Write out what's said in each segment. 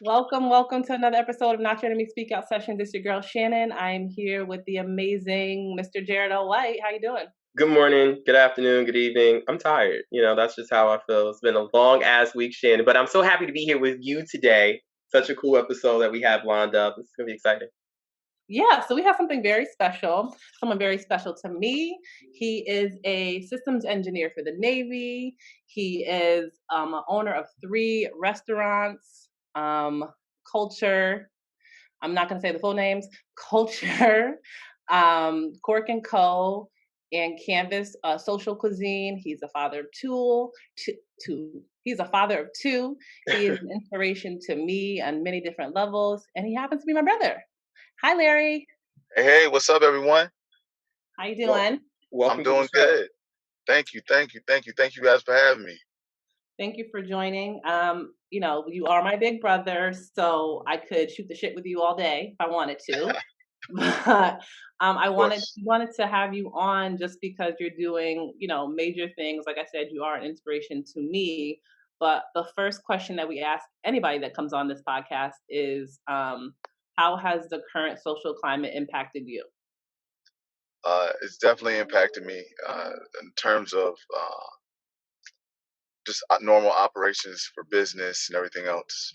Welcome to another episode of Not Your Enemy Speak Out Session. This is your girl Shannon. I'm here with the amazing Mr. Jared L. White. How you doing? Good morning, good afternoon, good evening. I'm tired. That's just how I feel. It's been a long ass week, Shannon, but I'm so happy to be here with you today. Such a cool episode that we have lined up. It's gonna be exciting. Yeah, so we have something very special, someone very special to me. He is a systems engineer for the Navy. He is an owner of 3 restaurants, Culture. I'm not going to say the full names. Culture, Cork and Co. And Canvas Social Cuisine. He's a father of two. He's a father of two. He is an inspiration to me on many different levels, and he happens to be my brother. Hi, Larry. Hey, what's up, everyone? How you Well, doing? welcome I'm to the doing show. good. Thank you guys for having me. Thank you for joining. You are my big brother, so I could shoot the shit with you all day if I wanted to. But I Of wanted course. wanted to have you on just because you're doing, major things. Like I said, you are an inspiration to me. But the first question that we ask anybody that comes on this podcast is, how has the current social climate impacted you? It's definitely impacted me in terms of just normal operations for business and everything else.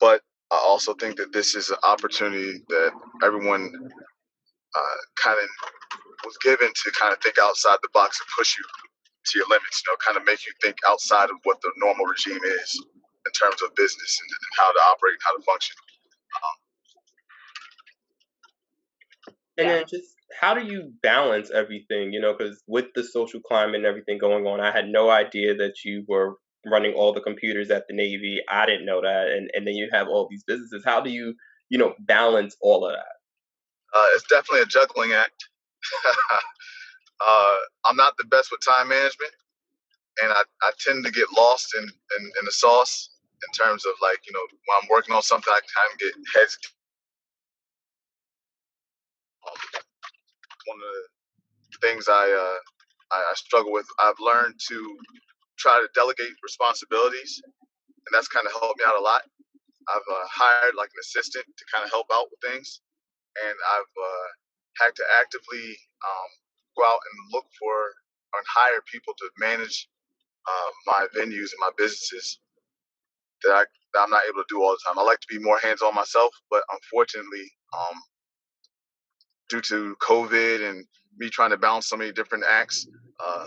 But I also think that this is an opportunity that everyone kind of was given to kind of think outside the box and push you to your limits. Kind of make you think outside of what the normal regime is in terms of business and how to operate and how to function. And Yeah. then just how do you balance everything? Because with the social climate and everything going on, I had no idea that you were running all the computers at the Navy. I didn't know that. And then you have all these businesses. How do you, balance all of that? It's definitely a juggling act. I'm not the best with time management, and I tend to get lost in the sauce in terms of like, when I'm working on something, I kind of get heads. One of the things I struggle with, I've learned to try to delegate responsibilities, and that's kind of helped me out a lot. I've hired like an assistant to kind of help out with things, and I've had to actively go out and look for and hire people to manage my venues and my businesses that I'm not able to do all the time. I like to be more hands on myself, but unfortunately, due to COVID and me trying to balance so many different acts, uh,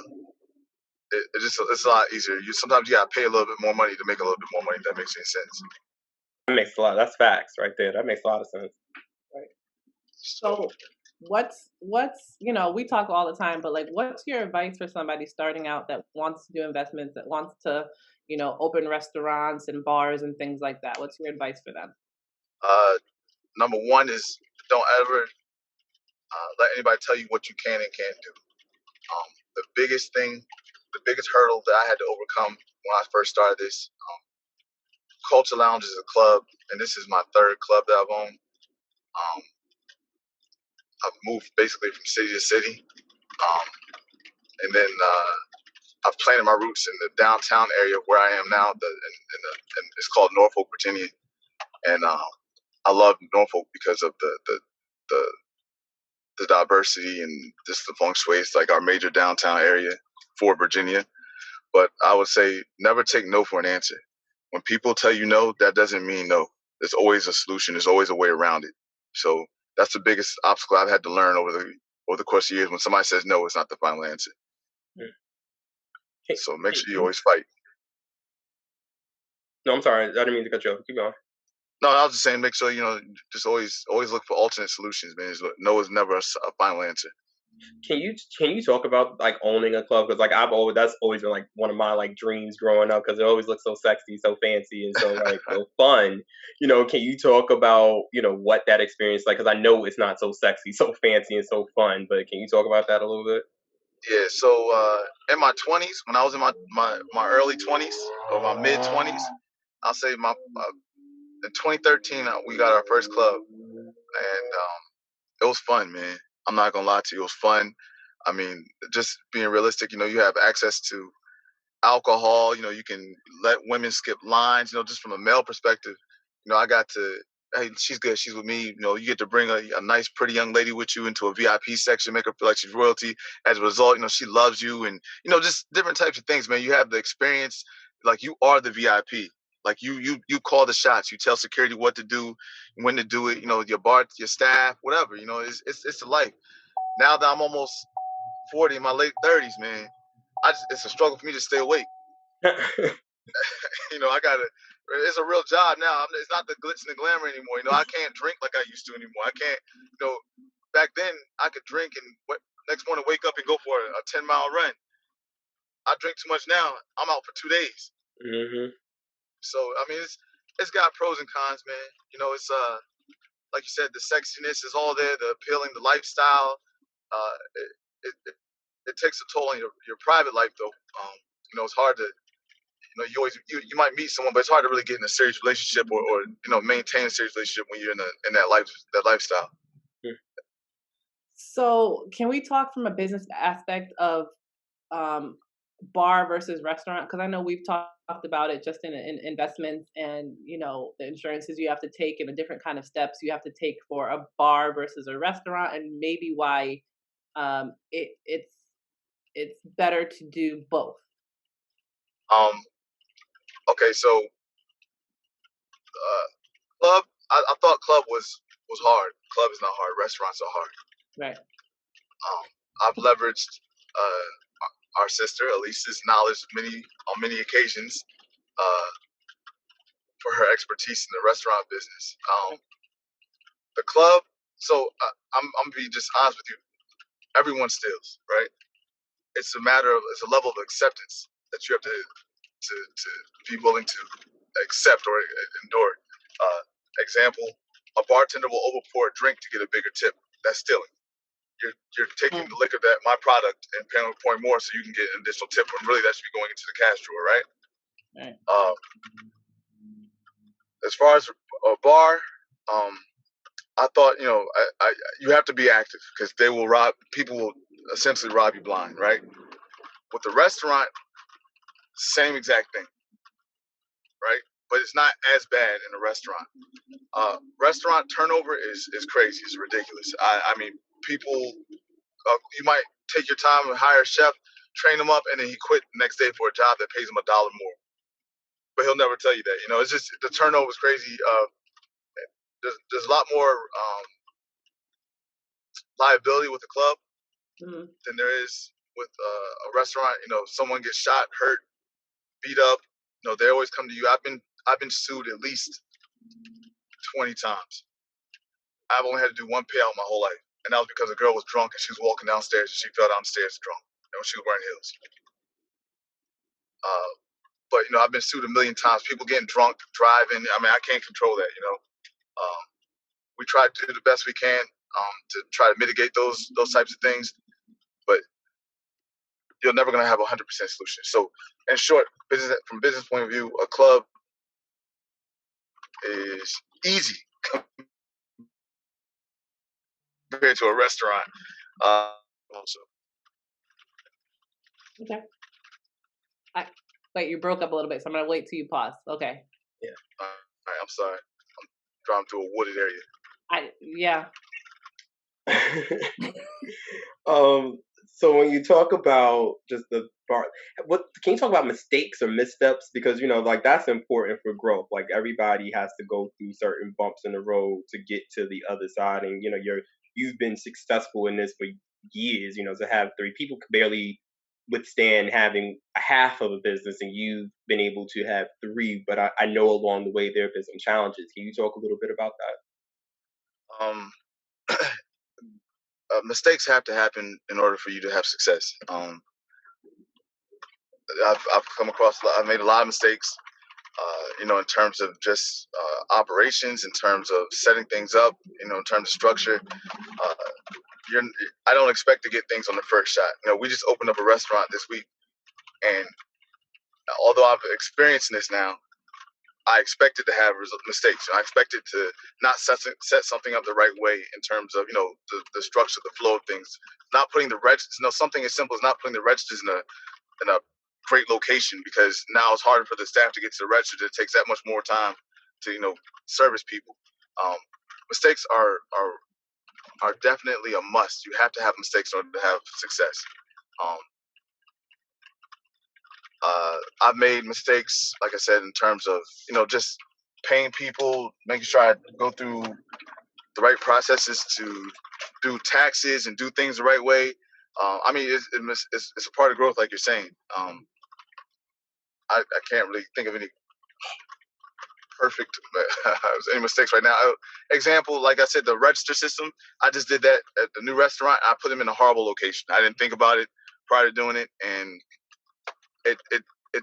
it's a lot easier. Sometimes you gotta pay a little bit more money to make a little bit more money. If that makes any sense. That makes a lot. That's facts right there. That makes a lot of sense. Right. So So what's we talk all the time, but like what's your advice for somebody starting out that wants to do investments, that wants to, open restaurants and bars and things like that? What's your advice for them? uh, number one is don't ever let anybody tell you what you can and can't do. The biggest thing, the biggest hurdle that I had to overcome when I first started this, Culture Lounge is a club, and this is my third club that I've owned. I've moved basically from city to city, um, and then I've planted my roots in the downtown area where I am now. And it's called Norfolk, Virginia, and I love Norfolk because of the the diversity and just the feng shui. It's like our major downtown area for Virginia. But I would say never take no for an answer. When people tell you no, that doesn't mean no. There's always a solution. There's always a way around it. So that's the biggest obstacle I've had to learn over the course of years. When somebody says no, it's not the final answer. Can, So make can sure you you? always fight. No, I'm sorry. I didn't mean to cut you off. Keep going. No, I was just saying, make sure just always look for alternate solutions, man. No is never a final answer. Can you talk about like owning a club? Because like that's always been like one of my like dreams growing up because it always looks so sexy, so fancy, and so like so fun. Can you talk about what that experience like? Because I know it's not so sexy, so fancy, and so fun. But can you talk about that a little bit? Yeah. So in my 20s, when I was in my early 20s or my mid 20s, I'll say in 2013 we got our first club, and it was fun, man. I'm not gonna lie to you, it was fun. I mean, just being realistic, you have access to alcohol. You can let women skip lines. Just from a male perspective, I got to. Hey, she's good. She's with me. You get to bring a nice, pretty young lady with you into a VIP section, make her feel like she's royalty. As a result, she loves you, and just different types of things, man. You have the experience, like you are the VIP. Like you call the shots. You tell security what to do, when to do it. Your staff, whatever. It's the life. Now that I'm almost 40, in my late 30s, man, it's a struggle for me to stay awake. I gotta. It's a real job now. It's not the glitz and the glamour anymore. I can't drink like I used to anymore. I can't. Back then I could drink and next morning wake up and go for a 10-mile run. I drink too much now. I'm out for 2 days. Mm-hmm. So I mean, it's got pros and cons, man. It's like you said, the sexiness is all there, the appealing, the lifestyle. Uh, it takes a toll on your private life, though. It's hard to you might meet someone, but it's hard to really get in a serious relationship or maintain a serious relationship when you're in that lifestyle. So, can we talk from a business aspect of um, bar versus restaurant? Because I know we've talked about it just in investments and the insurances you have to take and the different kind of steps you have to take for a bar versus a restaurant, and maybe why it's better to do both. Okay, so club. I thought club was hard. Club is not hard. Restaurants are hard. Right. I've leveraged our sister Elisa's knowledge on many occasions for her expertise in the restaurant business. The club. So I'm gonna be just honest with you. Everyone steals, right? It's a level of acceptance that you have to be willing to accept or endure. Example: a bartender will overpour a drink to get a bigger tip. That's stealing. You're taking the liquor that my product and pouring more so you can get an additional tip when really that should be going into the cash drawer, right? Right. As far as a bar, I thought you have to be active because people will essentially rob you blind, right? With the restaurant, same exact thing, right? But it's not as bad in a restaurant. Restaurant turnover is crazy. It's ridiculous. I mean, people. You might take your time and hire a chef, train him up, and then he quit the next day for a job that pays him $1 more. But he'll never tell you that. It's just the turnover is crazy. There's a lot more liability with the club than there is with a restaurant. Someone gets shot, hurt, beat up. They always come to you. I've been sued at least 20 times. I've only had to do one payout my whole life, and that was because a girl was drunk and she was walking downstairs and she fell downstairs drunk, and she was wearing heels. But I've been sued a million times. People getting drunk, driving. I mean, I can't control that. We try to do the best we can to try to mitigate those types of things, but you're never gonna have 100% solution. So, in short, from business point of view, a club is easy compared to a restaurant. Also. Okay. Wait, you broke up a little bit, so I'm gonna wait till you pause. Okay. Yeah. All right. I'm sorry. I'm driving through a wooded area. Yeah. So when you talk about just the bar, what can you talk about mistakes or missteps? Because like that's important for growth. Like everybody has to go through certain bumps in the road to get to the other side, and you've been successful in this for years. To have three people could barely withstand having a half of a business, and you've been able to have three. But I know along the way there have been some challenges. Can you talk a little bit about that? Mistakes have to happen in order for you to have success. I've come across. I've made a lot of mistakes. In terms of just operations, in terms of setting things up, in terms of structure. I don't expect to get things on the first shot. We just opened up a restaurant this week, and although I've experienced this now, I expected to have mistakes. I expected to not set something up the right way in terms of the structure, the flow of things. Not putting the registers. Something as simple as not putting the registers in a great location, because now it's harder for the staff to get to the register. It takes that much more time to service people. Um, Mistakes are definitely a must. You have to have mistakes in order to have success. Um, I've made mistakes, like I said, in terms of just paying people, making sure I go through the right processes to do taxes and do things the right way. I mean, it's a part of growth, like you're saying. I can't really think of any perfect any mistakes right now. Example, like I said, the register system. I just did that at the new restaurant. I put them in a horrible location. I didn't think about it prior to doing it, and it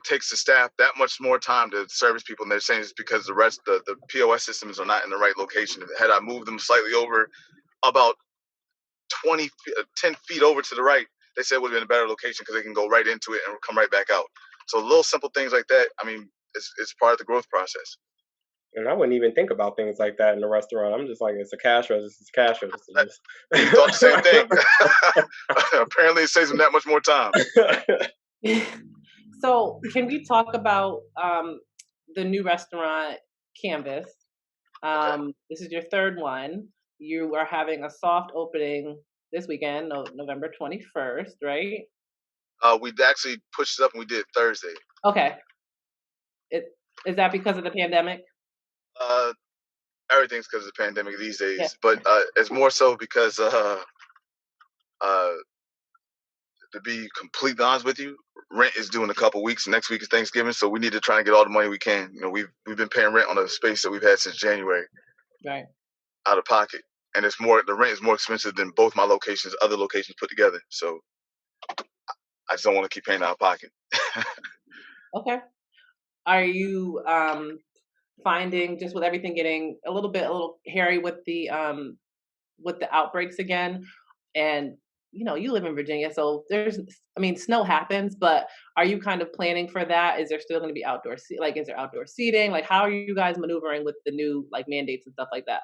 takes the staff that much more time to service people. And they're saying it's because the POS systems are not in the right location. Had I moved them slightly over about 10 feet over to the right, they said it would have been a better location because they can go right into it and come right back out. So little simple things like that, I mean, it's part of the growth process. And I wouldn't even think about things like that in the restaurant. I'm just like, it's a cash register, it's a cash register. You thought the same thing. Apparently it saves them that much more time. So can we talk about the new restaurant Canvas? Okay. This is your third one. You are having a soft opening this weekend, November 21st, right? We actually pushed it up and we did it Thursday. Okay. Is that because of the pandemic? Everything's because of the pandemic these days, Yeah. but it's more so because to be completely honest with you, rent is due in a couple weeks. Next week is Thanksgiving, so we need to try and get all the money we can. We've been paying rent on a space that we've had since January, Right. out of pocket, and the rent is more expensive than both my other locations put together. So I just don't want to keep paying out of pocket. Okay. Are you finding, just with everything getting a little hairy with the outbreaks again, and you live in Virginia, so snow happens, but are you kind of planning for that? Is there still going to be is there outdoor seating? Like, how are you guys maneuvering with the new mandates and stuff like that?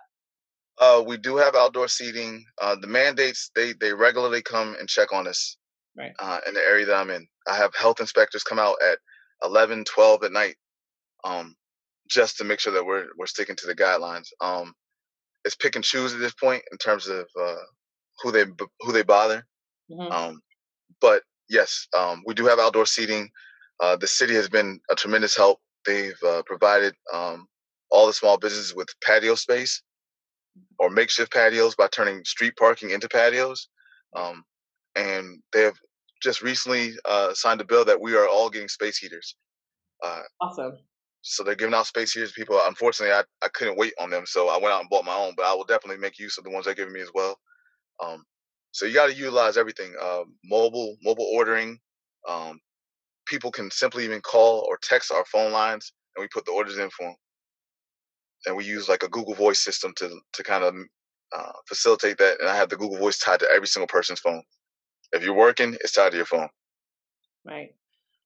We do have outdoor seating. The mandates, they regularly come and check on us Right. in the area that I'm in. I have health inspectors come out at 11, 12 at night, just to make sure that we're sticking to the guidelines. It's pick and choose at this point in terms of who they bother. Mm-hmm. But yes, we do have outdoor seating. The city has been a tremendous help. They've provided all the small businesses with patio space or makeshift patios by turning street parking into patios. And they have just recently signed a bill that we are all getting space heaters. Awesome. So they're giving out space heaters to people. Unfortunately, I couldn't wait on them, so I went out and bought my own. But I will definitely make use of the ones they're giving me as well. So you got to utilize everything. Mobile ordering. Um, People can simply even call or text our phone lines, and we put the orders in for them. And we use like a Google Voice system to kind of facilitate that. And I have the Google Voice tied to every single person's phone. If you're working, it's tied to your phone. Right.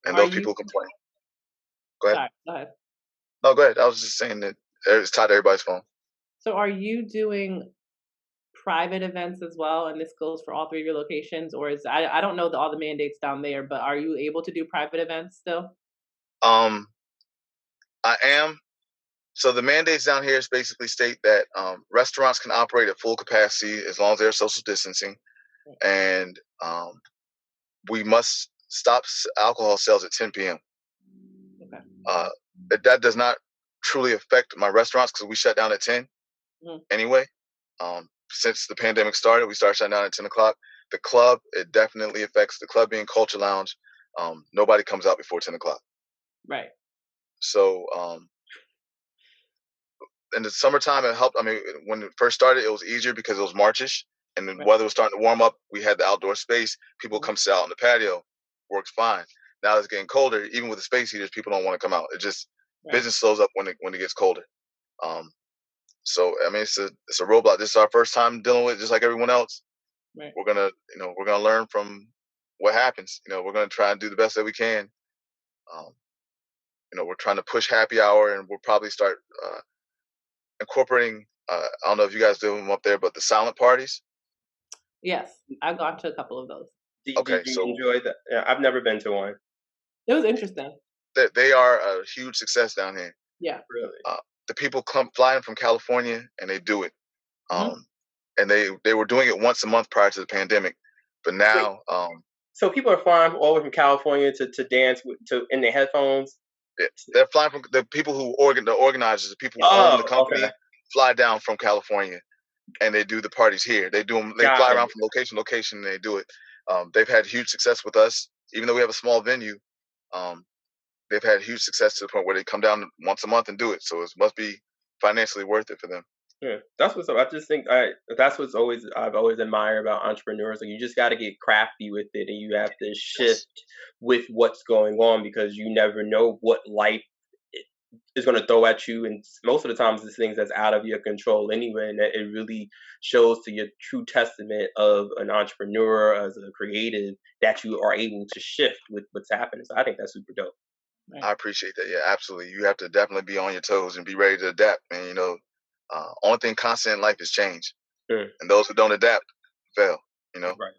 And Are those you? people complain. Go ahead. Sorry, go ahead. No, go ahead. I was just saying that it's tied to everybody's phone. So, are you doing private events as well, and this goes for all three of your locations, or I don't know all the mandates down there, but are you able to do private events still? I am. So the mandates down here is basically state that restaurants can operate at full capacity as long as they're social distancing, and we must stop alcohol sales at 10 p.m. Okay. That does not truly affect my restaurants because we shut down at 10 anyway. Since the pandemic started, we started shutting down at 10 o'clock. The club, it definitely affects the club being Culture Lounge. Nobody comes out before 10 o'clock. Right. So in the summertime, it helped. I mean, when it first started, it was easier because it was Marchish and the weather was starting to warm up. We had the outdoor space. People come sit out on the patio. Works fine. Now it's getting colder. Even with the space heaters, people don't want to come out. It just business slows up when it gets colder. So I mean, it's a roadblock. This is our first time dealing with it, just like everyone else. Right. We're gonna learn from what happens. We're gonna try and do the best that we can. We're trying to push happy hour, and we'll probably start incorporating. I don't know if you guys do them up there, but the silent parties. Yes, I've gone to a couple of those. Okay, Did you so enjoy that? Yeah, I've never been to one. It was interesting. they are a huge success down here. Yeah. Really? the people come flying from California and they do it. Mhm. And they were doing it once a month prior to the pandemic, but Wait, now so people are flying all the way from California to dance in their headphones? they're flying from the people the organizers, the people who own the Oh, okay. company, fly down from California and they do the parties here. They do them. They fly Got it. around from location to location and they do it. They've had huge success with us, even though we have a small venue. Um, they've had huge success to the point where they come down once a month and do it. So it must be financially worth it for them. Yeah, that's what's up. I just think that's what's always I've always admired about entrepreneurs. Like you just got to get crafty with it, and you have to Yes, shift with what's going on because you never know what life is going to throw at you. And most of the times, it's things that's out of your control anyway. And it really shows to your true testament of an entrepreneur as a creative that you are able to shift with what's happening. So I think that's super dope. I appreciate that. Yeah, absolutely. You have to definitely be on your toes and be ready to adapt. And only thing constant in life is change. Mm, And those who don't adapt fail. You know. right.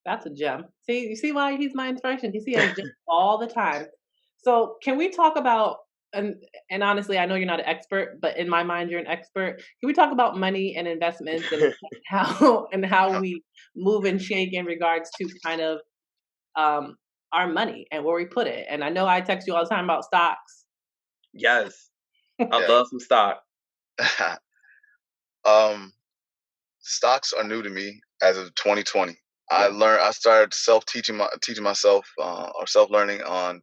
That's a gem. See, you see why he's my inspiration? He has gems all the time. So, can we talk about and and honestly, I know you're not an expert, but in my mind, you're an expert. Can we talk about money and investments and how we move and shake in regards to kind of um, our money and where we put it? And I know I text you all the time about stocks. Yes, I Yeah. love some stock. um, Stocks are new to me as of 2020. Yeah. I started teaching myself or self learning on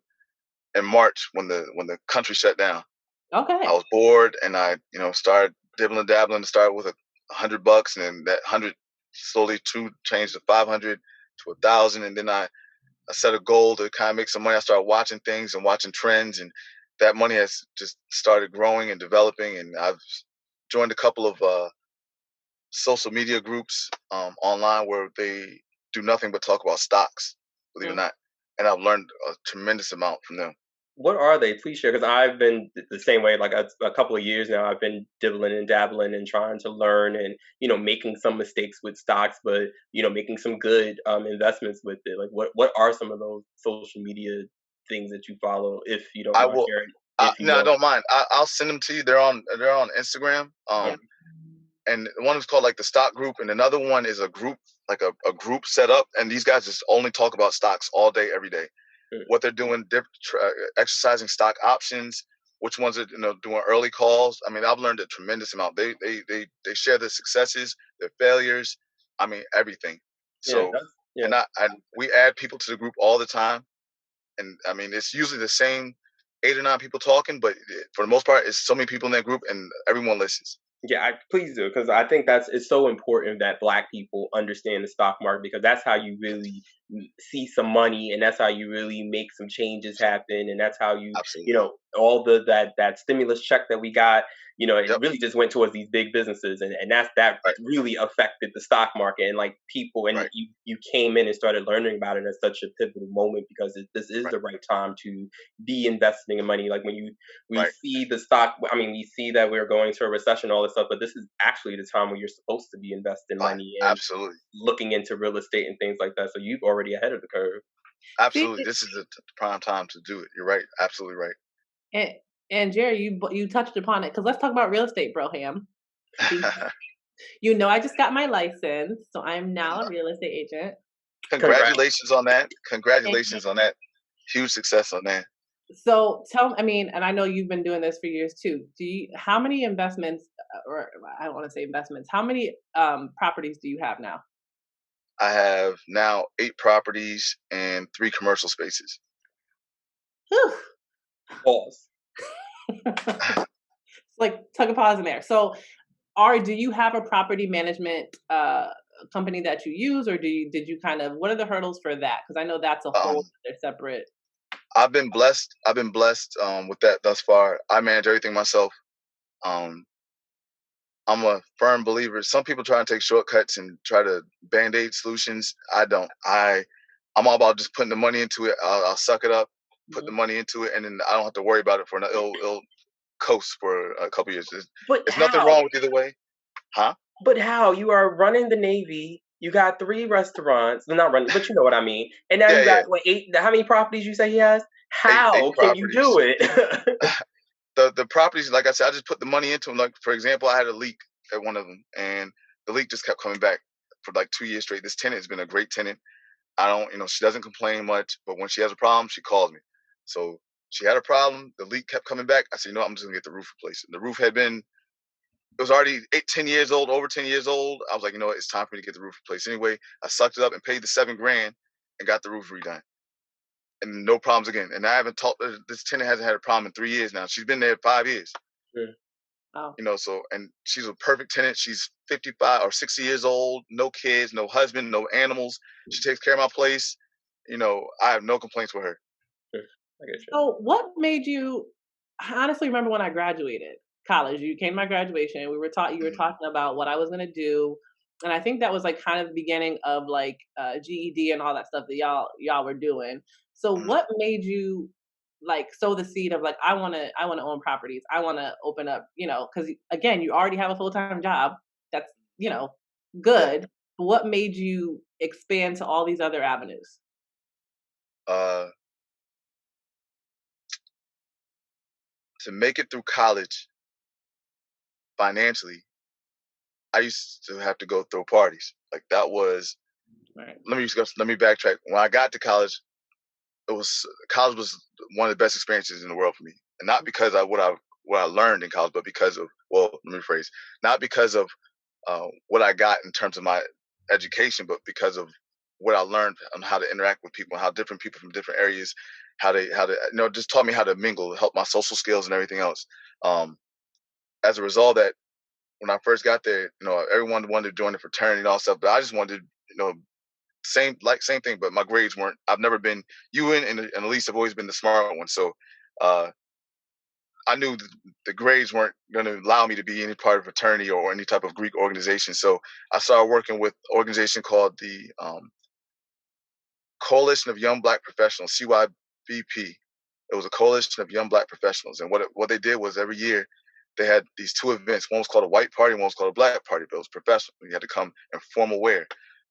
in March when the country shut down. I Okay. was bored and I started dibbling dabbling. Started with $100 and then that 100 slowly changed to 500 to 1,000 and then I set a goal to kind of make some money. I started watching things and watching trends and that money has just started growing and developing and I've joined a couple of social media groups online where they do nothing but talk about stocks, believe it or Mm. not. And I've learned a tremendous amount from them. What are they? Please share, because I've been the same way. Like a couple of years now, I've been dibbling and dabbling and trying to learn, and making some mistakes with stocks, but making some good investments with it. Like, what are some of those social media things that you follow, if you don't I mind will. sharing? If you No, I know, don't mind. I'll send them to you. They're on Instagram. yeah, And one is called like the stock group, and another one is a group like a group set up, and these guys just only talk about stocks all day, every day. mm, What they're doing, exercising stock options, which ones are doing early calls. I mean, I've learned a tremendous amount. They share their successes, their failures. I mean, everything. yeah, So, that's yeah. and we add people to the group all the time, and I mean, it's usually the same 8 or 9 people talking, but for the most part, it's so many people in that group, and everyone listens. Yeah, please do, because I think it's so important that Black people understand the stock market, because that's how you really see some money, and that's how you really make some changes happen, and that's how Absolutely. all that stimulus check that we got, it Yep. really just went towards these big businesses, and that Right. really affected the stock market and like people, and Right. you came in and started learning about it at such a pivotal moment because this is Right. the right time to be investing in money. Like when we Right. see the stock. I mean, we see that we're going to a recession, all this stuff, but this is actually the time where you're supposed to be investing money and Absolutely. looking into real estate and things like that. So you've already ahead of the curve. See, Absolutely. This is the prime time to do it. You're right. Absolutely and, and Jerry, you touched upon it because let's talk about real estate, Broham. right. I just got my license, so I'm now a real estate agent. Congrats. Congratulations on that. Thank Congratulations you. on that. Huge success on that. So I mean, and I know you've been doing this for years too. How many investments, or I don't want to say investments, how many properties do you have now? I have now 8 properties and 3 commercial spaces. Whew. Pause. It's like tuck a pause in there. So, do you have a property management company that you use, or did you kind of what are the hurdles for that? Because I know that's a whole Um, other separate. I've been blessed. I've been blessed with that thus far. I manage everything myself. Um, I'm a firm believer. Some people try and take shortcuts and try to band-aid solutions. I don't. I'm all about just putting the money into it. I'll suck it up, put the Mhm. money into it, and then I don't have to worry about it for it'll coast for a couple years. But There's nothing how? wrong with either way, huh? But how? You are running the Navy. You got 3 restaurants. Well, not running, but you know what I mean. And now Yeah, you yeah. got what 8? How many properties you say he has? 8 How can you properties. do it? the properties, like I said, I just put the money into them. Like for example, I had a leak at one of them, and the leak just kept coming back for like 2 years straight. This tenant has been a great tenant. I don't, she doesn't complain much, but when she has a problem, she calls me. So she had a problem. The leak kept coming back. I said, I'm just gonna get the roof replaced. And the roof had been, it was already 10 years old, over 10 years old. I was like, it's time for me to get the roof replaced. Anyway, I sucked it up and paid the $7,000 and got the roof redone. And no problems again. And I haven't talked. This tenant hasn't had a problem in 3 years now. She's been there 5 years. Yeah. Oh. So, and she's a perfect tenant. She's 55 or 60 years old, no kids, no husband, no animals. She takes care of my place. I have no complaints with her. I get you. So what made you, I honestly remember when I graduated college, you came to my graduation, you were talking about what I was going to do. And I think that was like kind of the beginning of like GED and all that stuff that y'all were doing. So what made you like sow the seed of like, I want to own properties. I want to open up, cause again, you already have a full-time job. That's, good. But what made you expand to all these other avenues? To make it through college financially, I used to have to go throw parties. Like that was, right. Let me backtrack. When I got to college, college was one of the best experiences in the world for me. And not because of what I learned in college, but because of, let me rephrase, not because of what I got in terms of my education, but because of what I learned on how to interact with people, how different people from different areas, how to just taught me how to mingle, help my social skills and everything else. As a result of that, when I first got there, everyone wanted to join the fraternity and all stuff, but I just wanted, same thing, but my grades weren't. I've never been. You and Elise have always been the smart one, so I knew the grades weren't going to allow me to be any part of a fraternity or any type of Greek organization. So I started working with an organization called the Coalition of Young Black Professionals, CYBP. It was a coalition of young Black professionals, and what they did was every year they had these two events. One was called a white party, one was called a black party. But it was professional. You had to come in formal wear.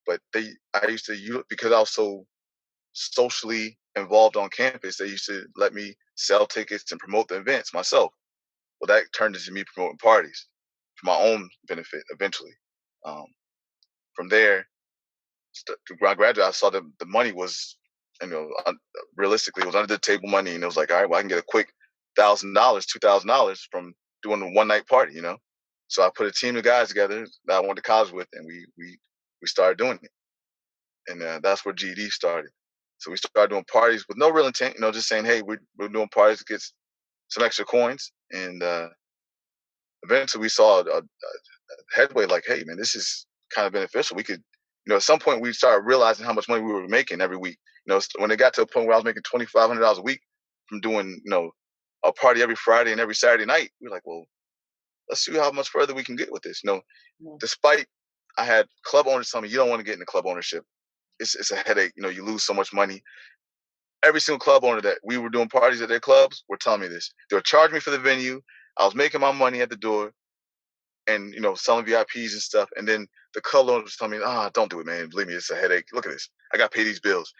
But I used to, because I was so socially involved on campus, they used to let me sell tickets and promote the events myself. Well, that turned into me promoting parties for my own benefit eventually. From there, when I graduated, I saw that the money was, realistically, it was under the table money, and it was like, all right, well, I can get a quick $1,000, $2,000 from doing a one night party, So I put a team of guys together that I went to college with, and we started doing it, and that's where GED started. So we started doing parties with no real intent, just saying, hey, we're doing parties to get some extra coins, and eventually we saw a headway. Like, hey, man, this is kind of beneficial. We could, at some point we started realizing how much money we were making every week. When it got to a point where I was making $2,500 a week from doing, a party every Friday and every Saturday night, we were like, well, let's see how much further we can get with this. Despite I had club owners tell me, you don't want to get into club ownership. It's a headache. You lose so much money. Every single club owner that we were doing parties at their clubs were telling me this. They were charging me for the venue. I was making my money at the door and, selling VIPs and stuff. And then the club owners was telling me, don't do it, man. Believe me, it's a headache. Look at this. I got to pay these bills.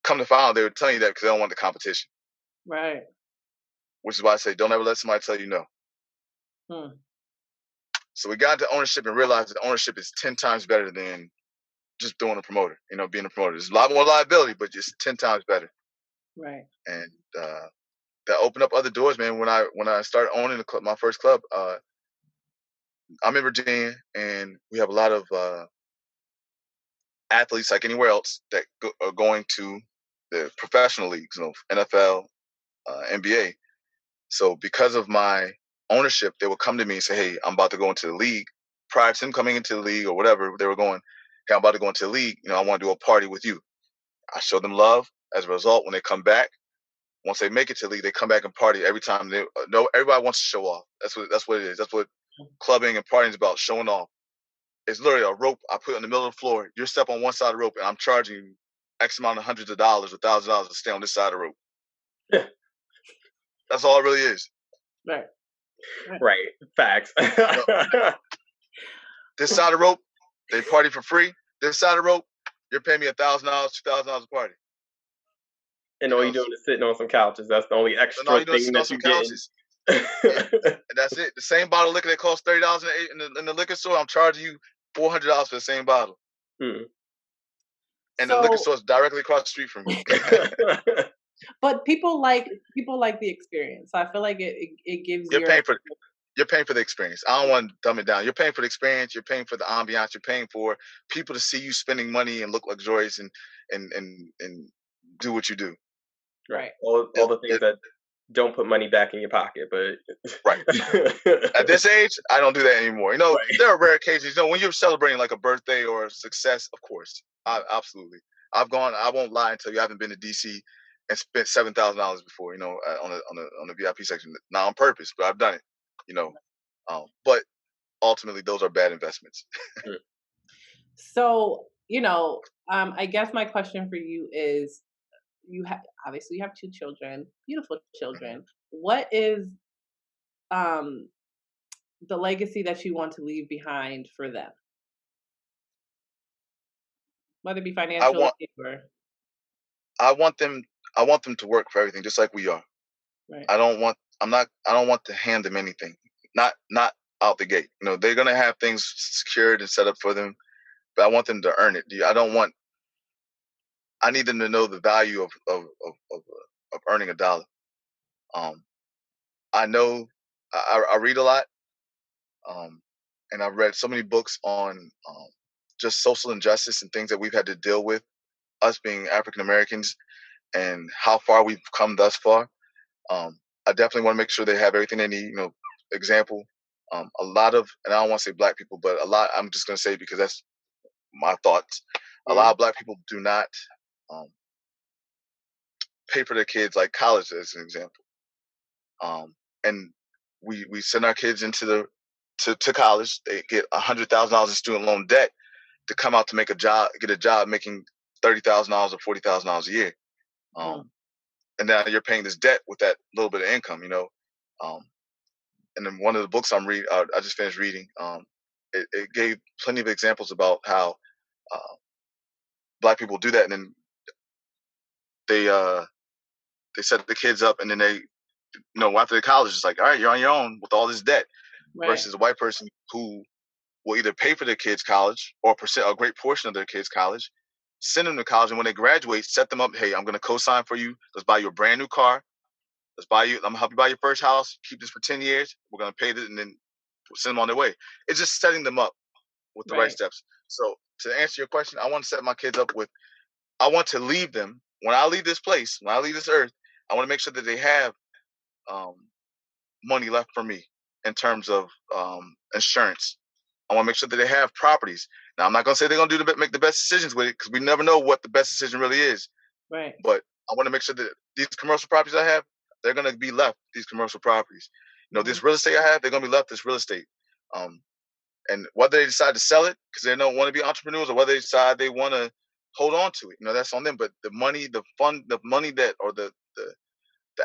Come to find out, they were telling you that because they don't want the competition. Right. Which is why I say, don't ever let somebody tell you no. So we got into ownership and realized that ownership is 10 times better than just doing a promoter, being a promoter. There's a lot more liability, but just 10 times better. Right. And that opened up other doors, man. When I started owning the club, my first club, I'm in Virginia, and we have a lot of athletes, like anywhere else, that are going to the professional leagues, NFL, NBA. So because of my ownership, they would come to me and say, hey, I'm about to go into the league. Prior to them coming into the league or whatever they were going, hey, I'm about to go into the league. I want to do a party with you. I show them love. As a result, when they come back, once they make it to the league, they come back and party every time. Everybody wants to show off. That's what it is. That's what clubbing and partying is about, showing off. It's literally a rope I put in the middle of the floor. You step on one side of the rope, and I'm charging you X amount of hundreds of dollars or $1,000 to stay on this side of the rope. That's all it really is. Right. Right. Facts. This side of the rope, they party for free. This side of the rope, you're paying me $1,000, $2,000 a party. And all you're doing is sitting on some couches. That's the only extra thing that you get. Yeah, and that's it. The same bottle of liquor that costs $30 in the liquor store, I'm charging you $400 for the same bottle, Hmm. and the liquor So, store is directly across the street from me. but people like the experience. So I feel like it gives You're your paying for you're paying for the experience. I don't want to dumb it down. You're paying for the experience. You're paying for the ambiance. You're paying for people to see you spending money and look luxurious and do what you do. Right. right. All It, the things it, that don't put money back in your pocket, but right. At this age, I don't do that anymore. right. There are rare occasions. When you're celebrating like a birthday or a success, of course, absolutely. I've gone. I won't lie and tell you, I haven't been to DC and spent $7,000 before. On the VIP section, not on purpose, but I've done it. You know, but ultimately, those are bad investments. Mm. So, I guess my question for you is, obviously you have two children, beautiful Mhm. children. What is um the legacy that you want to leave behind for them, whether it be I financially want. or I want them. I want them to work for everything, just like we are. right, I don't want. I'm not. I don't want to hand them anything. Not out the gate. They're gonna have things secured and set up for them, but I want them to earn it. I don't want. I need them to know the value of earning a dollar. Um, I know. I read a lot, um, and I've read so many books on just social injustice and things that we've had to deal with, us being African Americans, and how far we've come thus far. I definitely want to make sure they have everything they need. Example, a lot of, and I don't want to say black people, but a lot. I'm just going to say because that's my thoughts. A lot Mm. of black people do not um, pay for their kids like college, as an example. And we send our kids into to college. They get $100,000 in student loan debt to come out to get a job making $30,000 or $40,000 a year. mm, Um, and now you're paying this debt with that little bit of income. Um, and then one of the books I just finished reading. It gave plenty of examples about how uh, black people do that, and then they uh, they set the kids up, and then after the college, it's like, all right, you're on your own with all this debt, right, versus a white person who will either pay for their kids' college or a great portion of their kids' college, send them to college, and when they graduate, set them up. Hey, I'm going to co-sign for you. Let's buy you a brand new car. I'm gonna help you buy your first house. Keep this for 10 years. We're gonna pay it, and then send them on their way. It's just setting them up with the right right, steps. So to answer your question, I want to set my kids up with. I want to leave them when I leave this place, when I leave this earth. I want to make sure that they have um, money left for me in terms of insurance. I want to make sure that they have properties. Now, I'm not gonna say they're gonna make the best decisions with it because we never know what the best decision really is. right, But I want to make sure that these commercial properties I have, they're gonna be left these commercial properties. mhm, This real estate I have, they're gonna be left this real estate. Um, and whether they decide to sell it because they don't want to be entrepreneurs, or whether they decide they want to hold on to it, that's on them. But the money, the money that, or the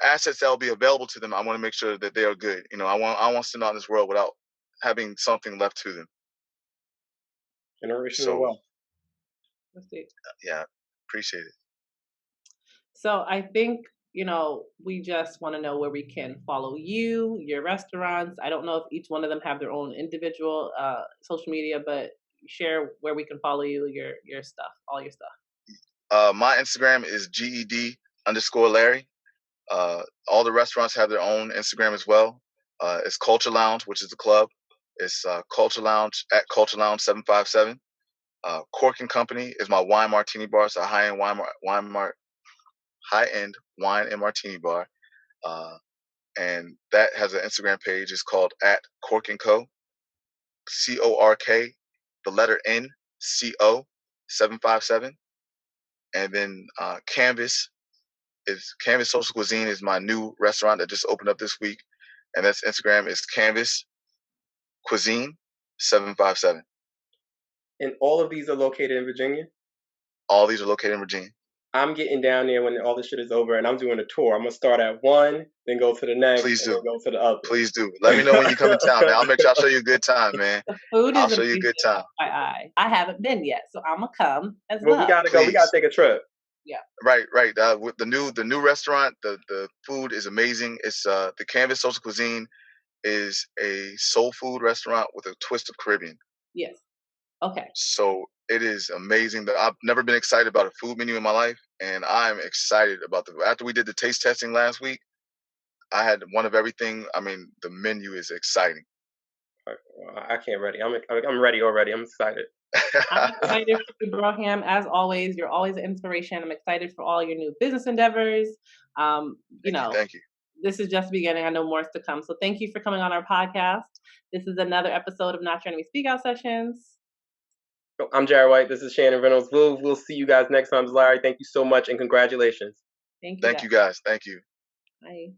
assets that will be available to them, I want to make sure that they are good. I want to out in this world without having something left to them. Generational So wealth. let's see. yeah, appreciate it. So I think, we just want to know where we can follow you, your restaurants. I don't know if each one of them have their own individual social media, but share where we can follow you, your stuff, all your stuff. My Instagram is GED_Larry. All the restaurants have their own Instagram as well. It's Culture Lounge, which is the club. It's Culture Lounge at Culture Lounge 757. Cork and Company is my wine martini bar. It's a high-end wine and martini bar, and that has an Instagram page. It's called at Cork and Co. CORK, the letter NCO 757. And then Canvas Social Cuisine is my new restaurant that just opened up this week, and that's Instagram is Canvas Cuisine 757. And all of these are located in Virginia. All these are located in Virginia. I'm getting down there when all this shit is over, and I'm doing a tour. I'm gonna start at one, then go to the next, Please and do. then go to the other. Please do. Let me know when you come in town, man. I'll make sure I'll show you a good time, man. The food I'll is show you a amazing, good time. FYI. I haven't been yet, so I'm gonna come as Well, we well. gotta go. We gotta Please. take a trip. Yeah. Right. With the new restaurant, the food is amazing. It's the Canvas Social Cuisine is a soul food restaurant with a twist of Caribbean. Yes. Okay. So it is amazing. That I've never been excited about a food menu in my life, and I'm excited about after we did the taste testing last week. I had one of everything. I mean, the menu is exciting. I can't ready. I'm ready already. I'm excited. I'm excited for you, Broham. As always, you're always an inspiration. I'm excited for all your new business endeavors. You know, Thank you. this is just the beginning. I know more is to come. So thank you for coming on our podcast. This is another episode of Not Your Enemy Speak Out Sessions. I'm Jared White. This is Shannon Reynolds. We'll see you guys next time. Larry, thank you so much and congratulations. Thank you. Thank you guys. Thank you. Bye.